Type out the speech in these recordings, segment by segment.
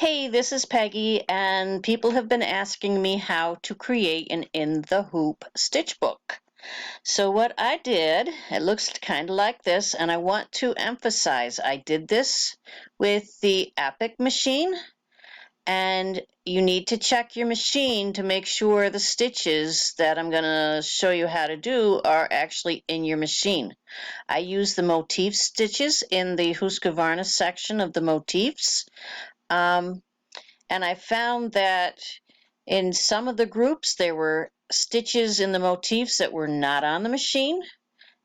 Hey, this is Peggy, and people have been asking me how to create an in the hoop stitch book. So what I did, it looks kind of like this, and I want to emphasize I did this with the Epic machine, and you need to check your machine to make sure the stitches that I'm going to show you how to do are actually in your machine. I use the motif stitches in the Husqvarna section of the motifs. And I found that in some of the groups there were stitches in the motifs that were not on the machine,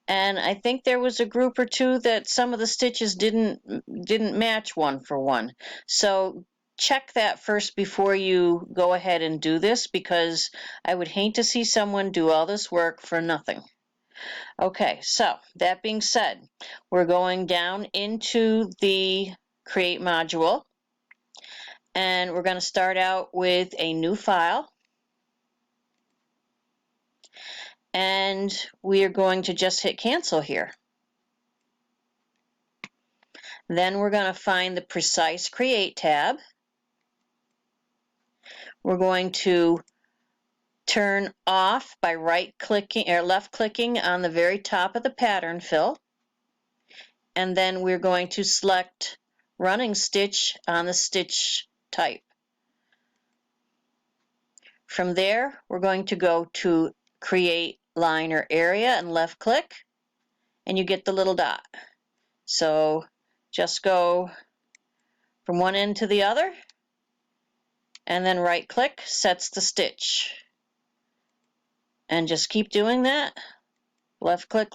and I think there was a group or two that some of the stitches didn't match one for one. So check that first before you go ahead and do this, because I would hate to see someone do all this work for nothing. Okay, so that being said, we're going down into the Create module. And we're going to start out with a new file. And we are going to just hit cancel here. Then we're going to find the Precise Create tab. We're going to turn off by right-clicking or left-clicking on the very top of the pattern fill. And then we're going to select Running Stitch on the stitch type. From there, we're going to go to Create Line or Area and left-click, and you get the little dot. So just go from one end to the other, and then right-click sets the stitch. And just keep doing that. Left-click,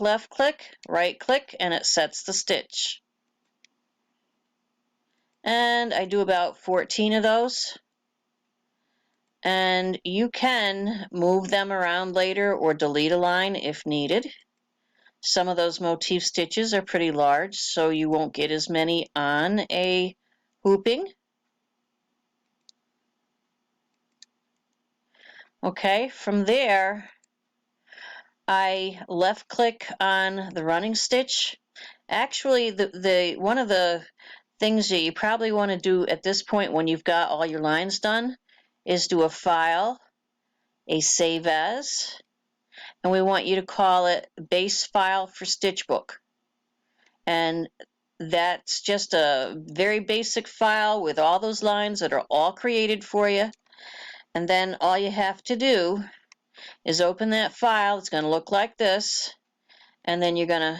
right-click, and it sets the stitch. And I do about 14 of those. And you can move them around later or delete a line if needed. Some of those motif stitches are pretty large, so you won't get as many on a hooping. Okay, from there, I left click on the running stitch. Actually, one of the things that you probably want to do at this point when you've got all your lines done is do a file, a save as, and we want you to call it base file for Stitchbook. And that's just a very basic file with all those lines that are all created for you. And then all you have to do is open that file. It's going to look like this, and then you're going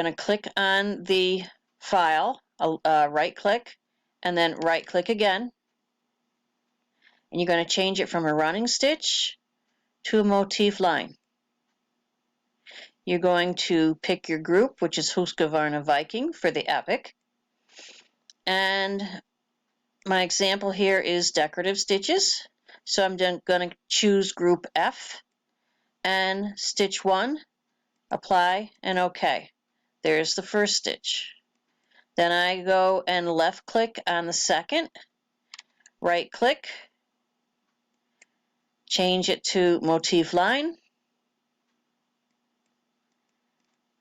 to click on the file, right click, and then right click again, and you're going to change it from a running stitch to a motif line. You're going to pick your group, which is Husqvarna-Viking for the Epic, and my example here is decorative stitches, so I'm going to choose group F and stitch 1, apply, and OK. There's the first stitch. Then I go and left click on the second, right click, change it to motif line,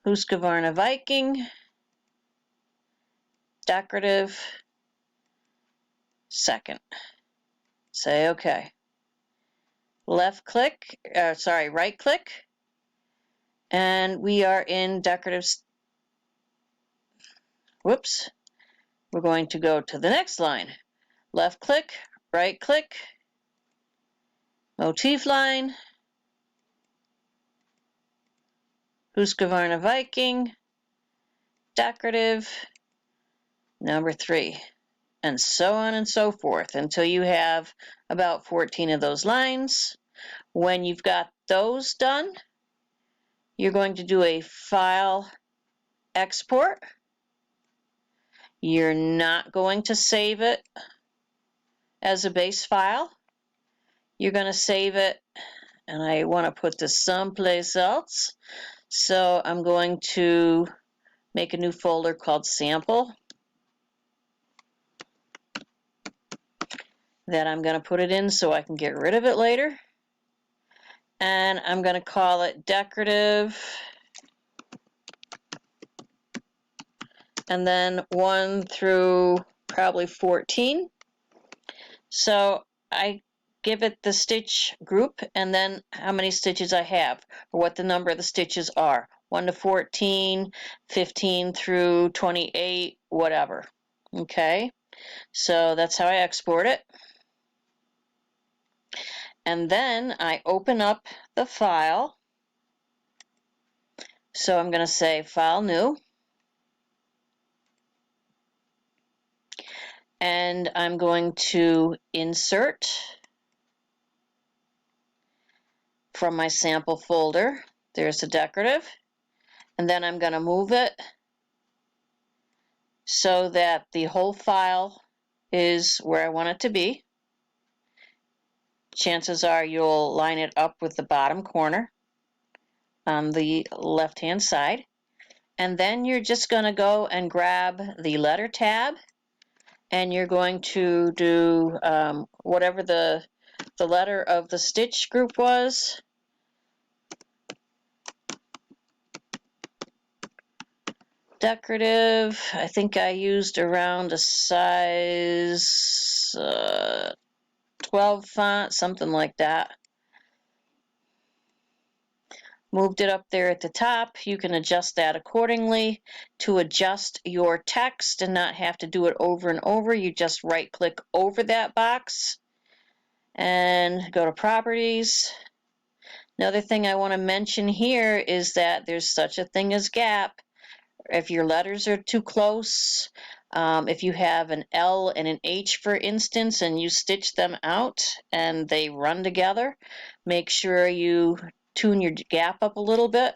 Husqvarna-Viking, decorative, second. Say OK. Left click, right click, and we are in decorative. Whoops. We're going to go to the next line. Left click, right click, motif line, Husqvarna-Viking, decorative, number 3, and so on and so forth until you have about 14 of those lines. When you've got those done, you're going to do a file export. You're not going to save it as a base file. You're going to save it, and I want to put this someplace else. So I'm going to make a new folder called Sample that I'm going to put it in so I can get rid of it later. And I'm going to call it Decorative and then 1 through probably 14. So I give it the stitch group and then how many stitches I have, or what the number of the stitches are. 1 to 14, 15 through 28, whatever. Okay, so that's how I export it. And then I open up the file. So I'm going to say File New. And I'm going to insert from my sample folder. There's the decorative. And then I'm going to move it so that the whole file is where I want it to be. Chances are you'll line it up with the bottom corner on the left-hand side. And then you're just going to go and grab the letter tab, and you're going to do whatever the letter of the stitch group was. Decorative, I think I used around a size 12 font, something like that. Moved it up there at the top. You can adjust that accordingly to adjust your text and not have to do it over and over. You just right click over that box and go to properties. Another thing I want to mention here is that there's such a thing as gap. If your letters are too close, if you have an L and an H, for instance, and you stitch them out and they run together, make sure you tune your gap up a little bit.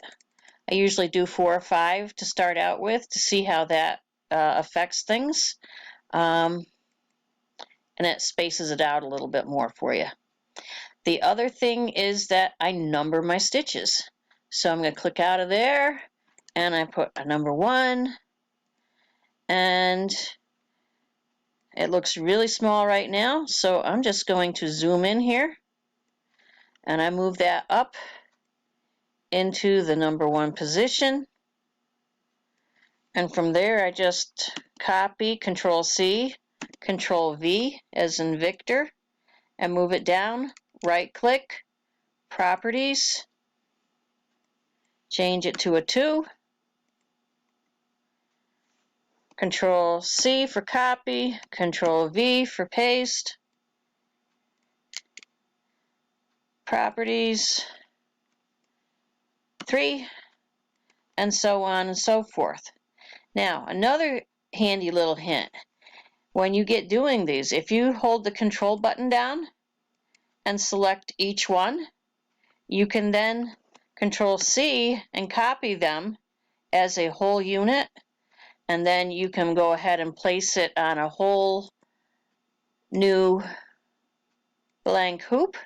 I usually do 4 or 5 to start out with to see how that affects things, and it spaces it out a little bit more for you. The other thing is that I number my stitches. So I'm going to click out of there, and I put a number 1, and it looks really small right now, so I'm just going to zoom in here, and I move that up into the number 1 position, and from there I just copy, Control C, Control V as in Victor, and move it down, right click, Properties, change it to a 2, Control C for copy, Control V for paste, Properties, 3, and so on and so forth. Now, another handy little hint. When you get doing these, if you hold the Control button down and select each one, you can then Control C and copy them as a whole unit, and then you can go ahead and place it on a whole new blank hoop,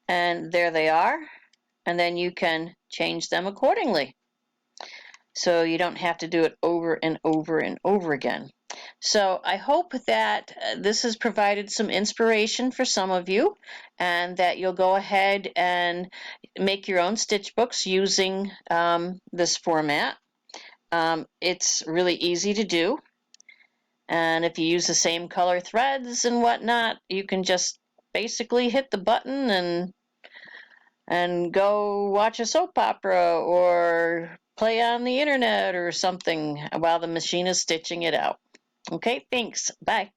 and there they are, and then you can change them accordingly. So you don't have to do it over and over and over again. So I hope that this has provided some inspiration for some of you, and that you'll go ahead and make your own stitch books using this format. It's really easy to do, and if you use the same color threads and whatnot, you can just basically hit the button and go watch a soap opera or play on the internet or something while the machine is stitching it out. Okay, thanks. Bye.